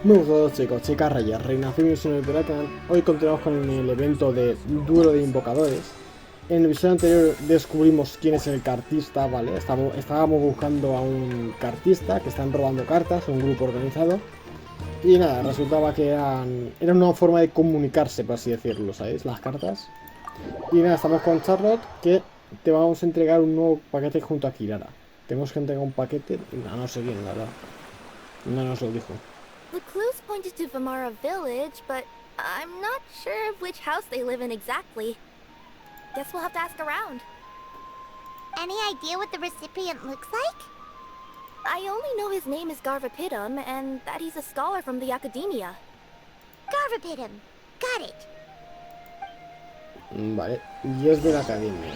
Muy buenos chicos, chicas, reyes, reinas, bienvenidos a un nuevo canal. Hoy continuamos con el evento de Duelo de Invocadores. En el episodio anterior descubrimos quién es el cartista, ¿vale? Estábamos buscando a un cartista que están robando cartas, un grupo organizado. Y nada, resultaba que era una forma de comunicarse, por así decirlo, ¿sabéis? Las cartas. Y nada, estamos con Charlotte, que te vamos a entregar un nuevo paquete junto a Kirara. Tenemos que entregar un paquete, no sé quién, la verdad. No nos lo dijo. The clues pointed to Vamara Village, but I'm not sure of which house they live in exactly. Guess we'll have to ask around. Any idea what the recipient looks like? I only know his name is Garvapitum and that he's a scholar from the academia. Garvapitum. Got it. Vale, y es de la academia.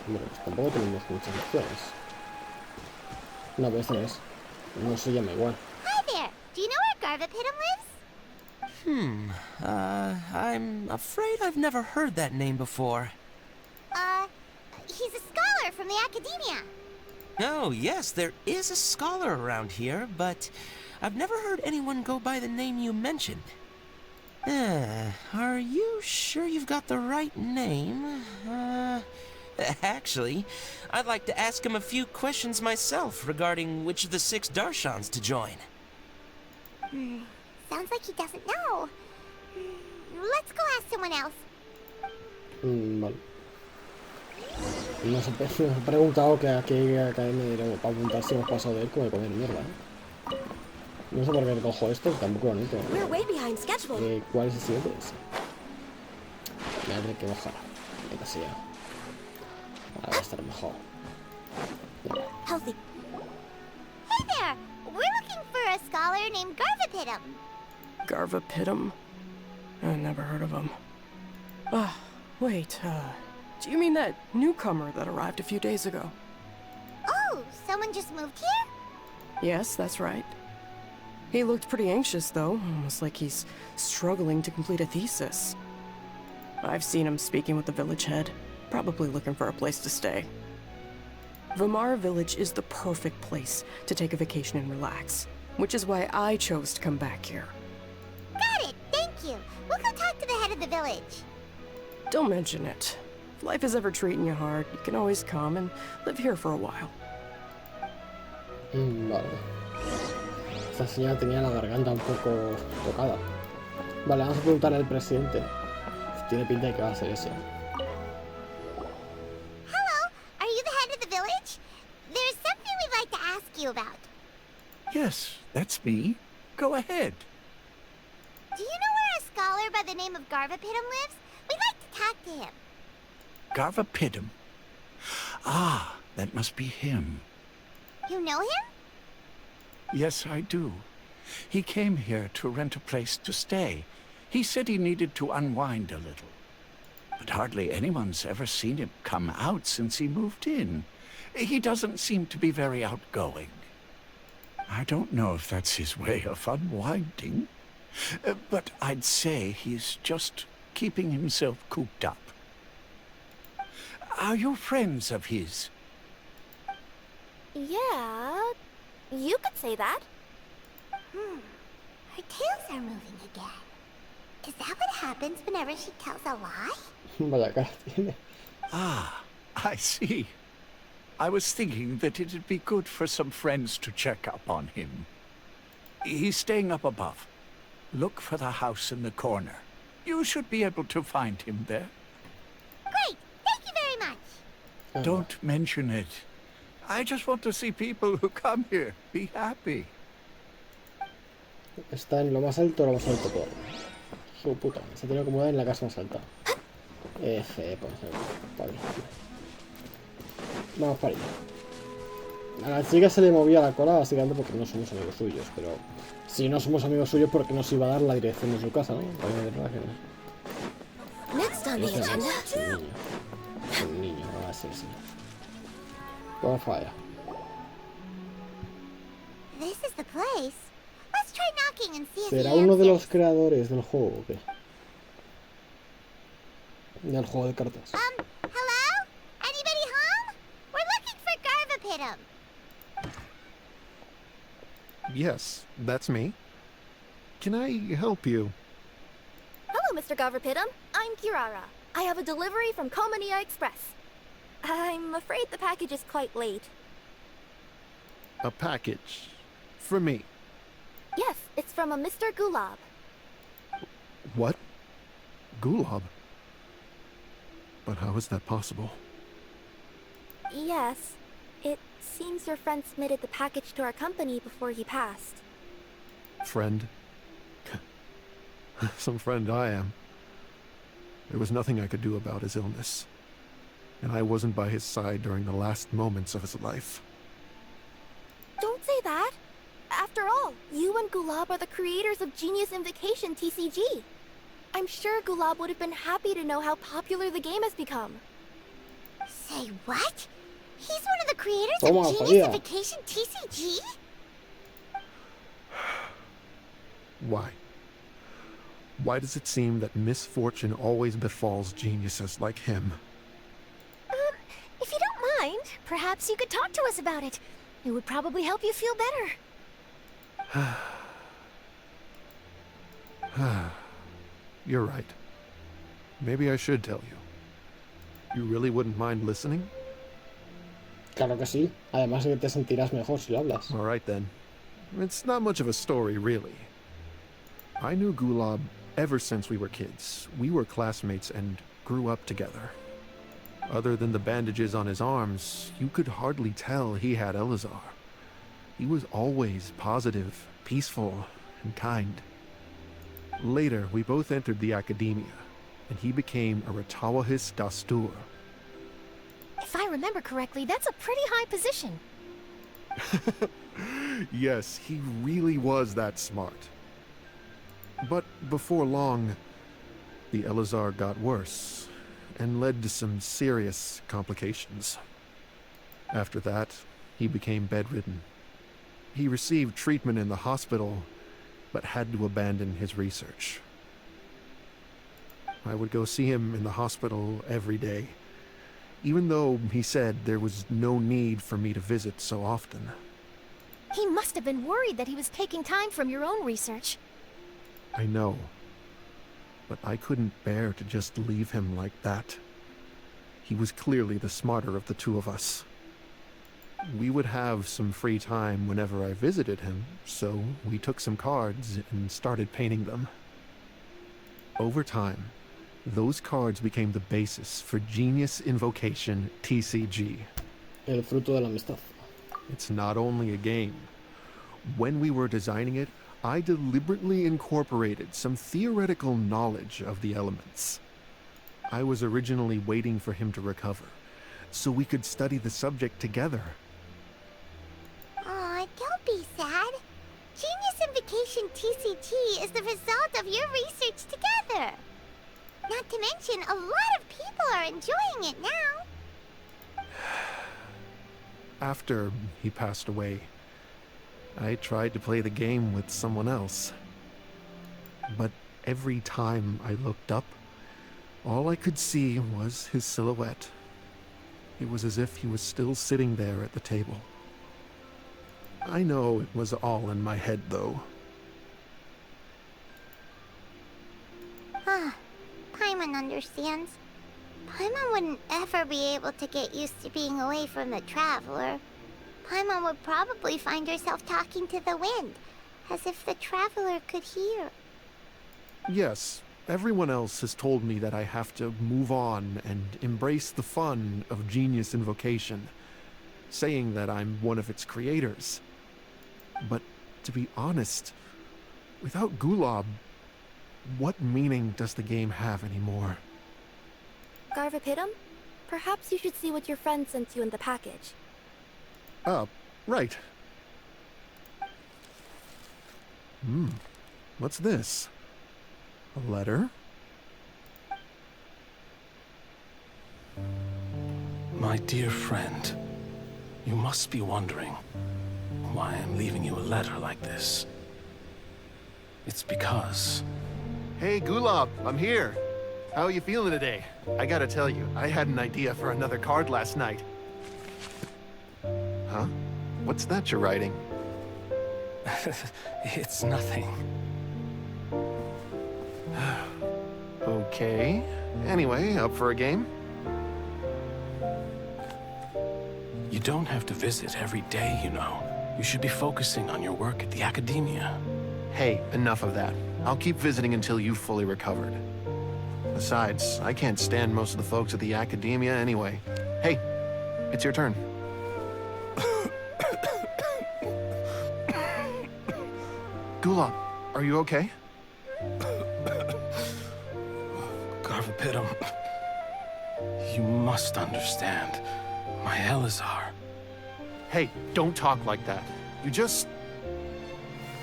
Bueno, pues tampoco tenemos muchas opciones. No, pero este no es. No se llama igual. Hi there. Do you know where Garvapitum lives? I'm afraid I've never heard that name before. He's a scholar from the academia. Oh, yes, there is a scholar around here, but I've never heard anyone go by the name you mentioned. Are you sure you've got the right name? Actually, I'd like to ask him a few questions myself regarding which of the 6 Darshans to join. Sounds like he doesn't know. Let's go ask someone else. Vale. Nos ha preguntado que a qué academia iremos para apuntar si hemos pasado de él como de comer mierda, ¿eh? No sé por qué cojo esto, tampoco lo necesito. ¿Cuál es el siguiente? Me tendré que bajar. Venga, sí, ya. Ahora va a estar mejor. Healthy. Hey there. We're looking for a scholar named Garvapitum. Garvapitum? I never heard of him. Wait, do you mean that newcomer that arrived a few days ago? Oh, someone just moved here? Yes, that's right. He looked pretty anxious, though, almost like he's struggling to complete a thesis. I've seen him speaking with the village head, probably looking for a place to stay. Vamara Village is the perfect place to take a vacation and relax, which is why I chose to come back here. Got it, thank you. We'll go talk to the head of the village. Don't mention it. If life is ever treating you hard, you can always come and live here for a while. Vale. Esta señora tenía la garganta un poco tocada. Vale, vamos a preguntar al presidente. Tiene pinta de que va a ser ese. Hello, are you the head of the village? There's something we'd like to ask you about. Yes, that's me. Go ahead. Do you know where a scholar by the name of Garvapitum lives? We'd like to talk to him. Garvapitum. Ah, that must be him. You know him? Yes, I do. He came here to rent a place to stay. He said he needed to unwind a little. But hardly anyone's ever seen him come out since he moved in. He doesn't seem to be very outgoing. I don't know if that's his way of unwinding, but I'd say he's just keeping himself cooped up. Are you friends of his? Yeah, you could say that. Her tails are moving again. Is that what happens whenever she tells a lie? Vaya cara tiene. Ah, I see. I was thinking that it'd be good for some friends to check up on him. He's staying up above. Look for the house in the corner. You should be able to find him there. Great, thank you very much. Don't mention it. I just want to see people who come here be happy. Está en lo más alto todo. Su puta, se tiene que acomodar en la casa más alta. Pues, para ahí. Vamos para allá. A la chica se le movía la cola básicamente porque no somos amigos suyos, pero si no somos amigos suyos, ¿por qué nos iba a dar la dirección de su casa, no? Next on the agenda. Es un niño, no va a ser así. Vamos para allá. This is the place. Let's try knocking and see if ¿Será he uno de answers. los creadores del juego o qué? Del juego de cartas. Hello? Anybody home? We're looking for Garvapitum. Yes, that's me. can I help you? Hello, Mr. Garverpitum. I'm Kirara. I have a delivery from Komania Express. I'm afraid the package is quite late. A package? For me? Yes, it's from a Mr. Gulab. What? Gulab? But how is that possible? Yes. It seems your friend submitted the package to our company before he passed. Friend? Some friend I am. There was nothing I could do about his illness. And I wasn't by his side during the last moments of his life. Don't say that. After all, you and Gulab are the creators of Genius Invocation TCG. I'm sure Gulab would have been happy to know how popular the game has become. Say what? He's one of the creators Toma, of Genius sabía. Invocation TCG? Why? Why does it seem that misfortune always befalls geniuses like him? If you don't mind, perhaps you could talk to us about it. It would probably help you feel better. You're right. Maybe I should tell you. You really wouldn't mind listening? Claro que sí. Además que te sentirás mejor si lo hablas. All right then. It's not much of a story, really. I knew Gulab ever since we were kids. We were classmates and grew up together. Other than the bandages on his arms, you could hardly tell he had Elazar. He was always positive, peaceful, and kind. Later, we both entered the academia, and he became a Ratawahis Dastur. If I remember correctly, that's a pretty high position. Yes, he really was that smart. But before long, the Elazar got worse and led to some serious complications. After that, he became bedridden. He received treatment in the hospital, but had to abandon his research. I would go see him in the hospital every day, even though he said there was no need for me to visit so often. He must have been worried that he was taking time from your own research. I know, but I couldn't bear to just leave him like that. He was clearly the smarter of the two of us. We would have some free time whenever I visited him, so we took some cards and started painting them. Over time, those cards became the basis for Genius Invocation TCG. El fruto de la amistad. It's not only a game. When we were designing it, I deliberately incorporated some theoretical knowledge of the elements. I was originally waiting for him to recover, so we could study the subject together. Aw, don't be sad. Genius Invocation TCG is the result of your research together. Not to mention, a lot of people are enjoying it now. After he passed away, I tried to play the game with someone else. But every time I looked up, all I could see was his silhouette. It was as if he was still sitting there at the table. I know it was all in my head, though. Paimon understands. Paimon wouldn't ever be able to get used to being away from the Traveler. Paimon would probably find herself talking to the wind, as if the Traveler could hear. Yes, everyone else has told me that I have to move on and embrace the fun of Genius Invocation, saying that I'm one of its creators. But to be honest, without Gulab, what meaning does the game have anymore? Garvapitum, perhaps you should see what your friend sent you in the package. Right. What's this? A letter? My dear friend, you must be wondering why I'm leaving you a letter like this. It's because... Hey, Gulab, I'm here. How are you feeling today? I gotta tell you, I had an idea for another card last night. Huh? What's that you're writing? It's nothing. Okay. Anyway, up for a game? You don't have to visit every day, you know. You should be focusing on your work at the academia. Hey, enough of that. I'll keep visiting until you've fully recovered. Besides, I can't stand most of the folks at the academia anyway. Hey, it's your turn. Gulab, are you okay? Garvapitum, you must understand. My Elazar. Hey, don't talk like that. You just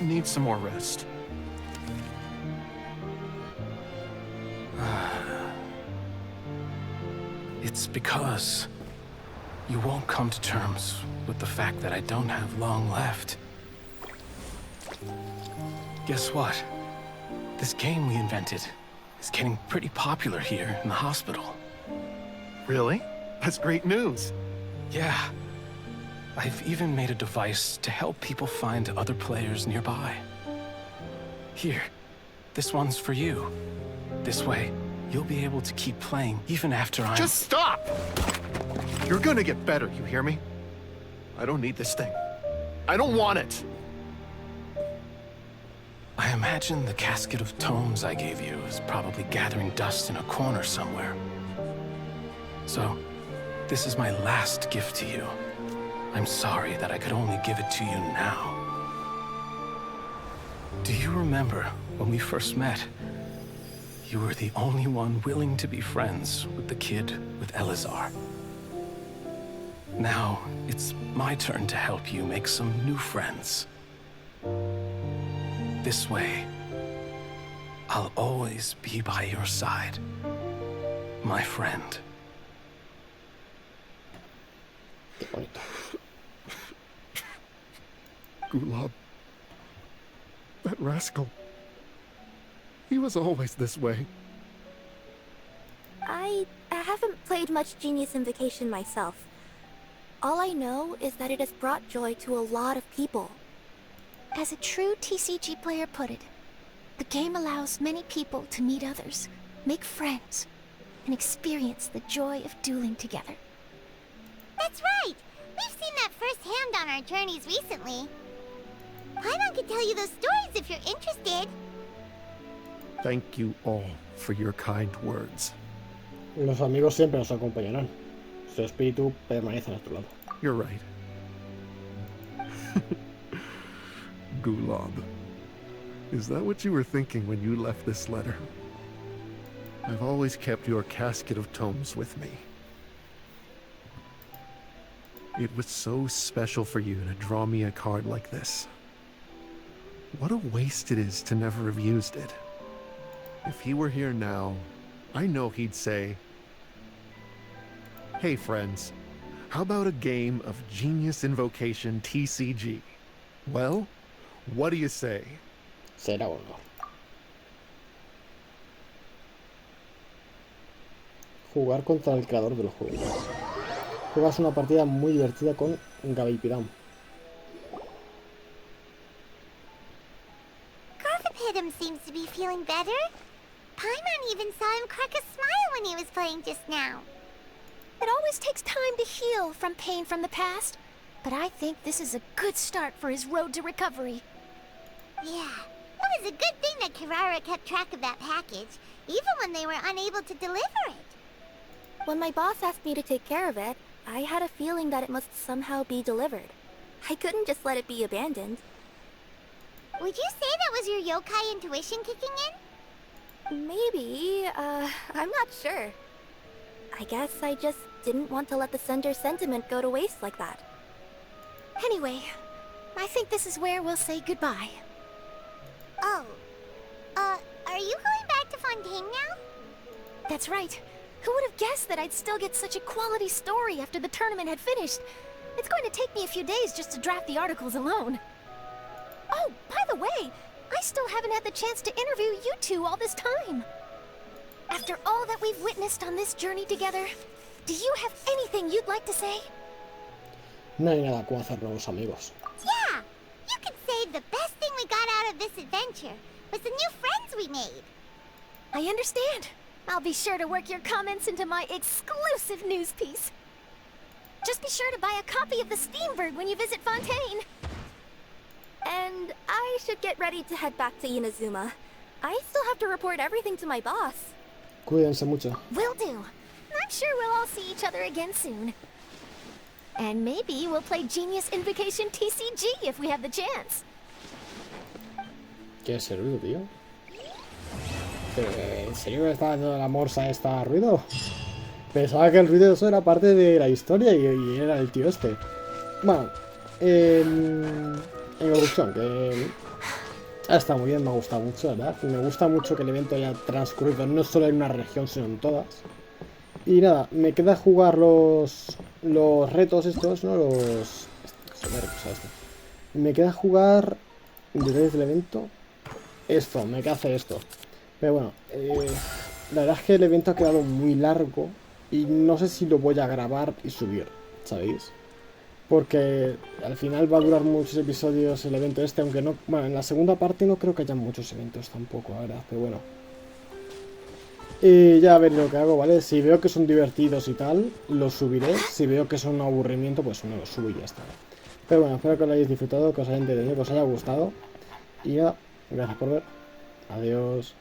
need some more rest. It's because you won't come to terms with the fact that I don't have long left. Guess what? This game we invented is getting pretty popular here in the hospital. Really? That's great news. Yeah. I've even made a device to help people find other players nearby. Here, this one's for you. This way, you'll be able to keep playing even after I'm— Just stop! You're gonna get better, you hear me? I don't need this thing. I don't want it! I imagine the casket of tomes I gave you is probably gathering dust in a corner somewhere. So, this is my last gift to you. I'm sorry that I could only give it to you now. Do you remember when we first met? You were the only one willing to be friends with the kid with Elazar. Now, it's my turn to help you make some new friends. This way, I'll always be by your side, my friend. Gulab. That rascal. He was always this way. I haven't played much Genius Invocation myself. All I know is that it has brought joy to a lot of people. As a true TCG player put it, the game allows many people to meet others, make friends, and experience the joy of dueling together. That's right! We've seen that firsthand on our journeys recently. Paimon can tell you those stories if you're interested. Thank you all for your kind words. Los amigos siempre nos acompañarán. Su espíritu permanece a nuestro lado. You're right. Gulab. Is that what you were thinking when you left this letter? I've always kept your casket of tomes with me. It was so special for you to draw me a card like this. What a waste it is to never have used it. If he were here now, I know he'd say, "Hey friends, how about a game of Genius Invocation TCG? Well, what do you say?" Será o no. Jugar contra el creador del juego. Juegas una partida muy divertida con Gavipiram. Garvapitum seems to be feeling better. Paimon even saw him crack a smile when he was playing just now. It always takes time to heal from pain from the past, but I think this is a good start for his road to recovery. Yeah, it was a good thing that Kirara kept track of that package, even when they were unable to deliver it. When my boss asked me to take care of it, I had a feeling that it must somehow be delivered. I couldn't just let it be abandoned. Would you say that was your yokai intuition kicking in? Maybe, I'm not sure. I guess I just didn't want to let the sender's sentiment go to waste like that. Anyway, I think this is where we'll say goodbye. Oh, are you going back to Fontaine now? That's right. Who would have guessed that I'd still get such a quality story after the tournament had finished? It's going to take me a few days just to draft the articles alone. Oh, by the way, I still haven't had the chance to interview you two all this time. After all that we've witnessed on this journey together, do you have anything you'd like to say? No hay nada como hacer nuevos amigos. Yeah, you could say the best thing we got out of this adventure was the new friends we made. I understand. I'll be sure to work your comments into my exclusive news piece. Just be sure to buy a copy of the Steambird when you visit Fontaine. And I should get ready to head back to Inazuma. I still have to report everything to my boss. Cuídense mucho. Will do. I'm sure we'll all see each other again soon. And maybe we'll play Genius Invocation TCG if we have the chance. ¿Qué es ese ruido, tío? ¿En serio está dando la morsa esta ruido? Pensaba que el ruido de eso era parte de la historia y era el tío este. Bueno, en conclusión, que está muy bien, me ha gustado mucho, ¿verdad? Me gusta mucho que el evento haya transcurrido no solo en una región, sino en todas. Y nada, me queda jugar los retos estos, ¿no? Me queda jugar detalles del evento. Esto, me queda hacer esto. Pero bueno, la verdad es que el evento ha quedado muy largo y no sé si lo voy a grabar y subir, ¿sabéis? Porque al final va a durar muchos episodios el evento este, aunque no... Bueno, en la segunda parte no creo que haya muchos eventos tampoco, la verdad, pero bueno. Y ya veré lo que hago, ¿vale? Si veo que son divertidos y tal, los subiré. Si veo que son un aburrimiento, pues no los subo y ya está. Pero bueno, espero que lo hayáis disfrutado, que os haya entretenido, que os haya gustado. Y ya, gracias por ver. Adiós.